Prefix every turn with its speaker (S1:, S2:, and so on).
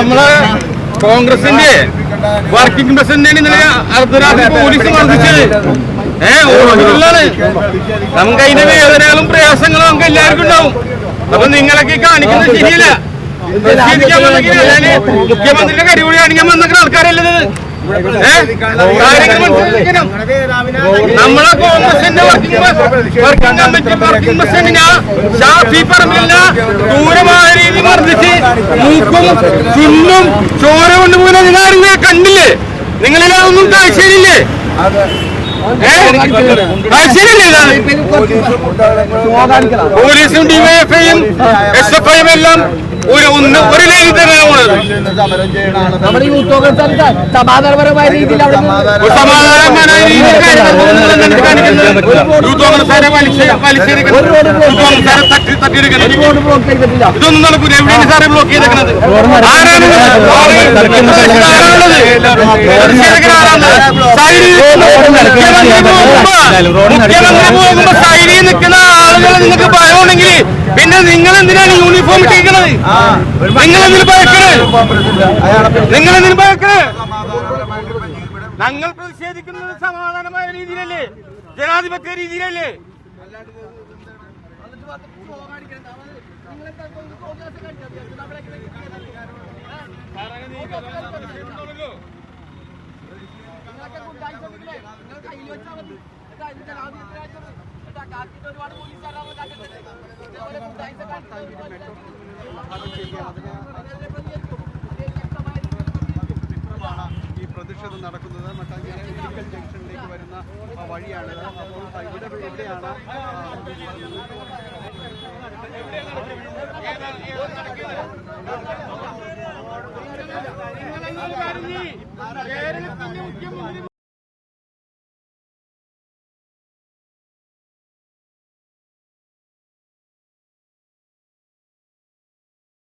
S1: നമ്മളെ കോൺഗ്രസിന്റെ വർക്കിംഗ് പ്രസിഡന്റിനെ ഇന്നലെ അർദ്ധരാത്രി പോലീസ് മർദ്ദിച്ചത് ഓർമ്മകളാണ്. നമുക്ക് അതിന്റെ വേദനകളും പ്രയാസങ്ങളും നമുക്ക് എല്ലാവർക്കും ഉണ്ടാവും. അപ്പൊ നിങ്ങളൊക്കെ കാണിക്കുന്നത് ശരിയല്ല. മുഖ്യമന്ത്രിയുടെ കരികൂടി കാണിക്കാൻ വന്ന ആൾക്കാരല്ലത്. നമ്മളെ കോൺഗ്രസിന്റെ വർക്കിംഗ് കമ്മിറ്റി വർക്കിംഗ് പ്രസിഡന്റിനെ ഷാഫി പറമ്പിലിനെ ക്രൂരമായ രീതി മർദ്ദിച്ച് മൂക്കും ചുണ്ടും ചോര കൊണ്ടുപോകുന്ന നിങ്ങളാരും കണ്ടില്ലേ? നിങ്ങളിലൊന്നും കാഴ്ചയിലില്ലേ? പോലീസും ഡിവൈഎഫ്ഐയും SFIയും എല്ലാം ഒരു ലൈനിൽ തന്നെയാണ് പോണത്.
S2: സമാധാനപരമായ രീതിയിൽ
S1: സമാധാനപരമായ രീതിയിൽ യൂത്ത് കോൺഗ്രസ്സുകാരെ തട്ടിയെടുക്കുന്നത് ഇതൊന്നും നടക്കൂല. എവിടെയാണ് സാറെ ബ്ലോക്ക് ചെയ്തേക്കുന്നത്? ആരാണ് മുഖ്യമന്ത്രി പോകുമ്പോ സൈഡിൽ നിൽക്കുന്ന ആളുകൾ നിങ്ങൾക്ക് ഭയമുണ്ടെങ്കിൽ പിന്നെ നിങ്ങൾ എന്തിനാണ് യൂണിഫോം ഇട്ടിരിക്കുന്നത്? നിങ്ങളെന്തിനു ഭയക്കണേ? ഞങ്ങൾ പ്രതിഷേധിക്കുന്നത് സമാധാനമായ രീതിയിലല്ലേ, ജനാധിപത്യ രീതിയിലല്ലേ?
S3: ഈ പ്രതിഷേധം നടക്കുന്നത് മട്ടാഞ്ചേരി മെഡിക്കൽ ജംഗ്ഷനിലേക്ക് വരുന്ന വഴിയാണ്. അപ്പോൾ ഇവിടെയാണ്
S1: കേരളത്തിന്റെ മുഖ്യമന്ത്രി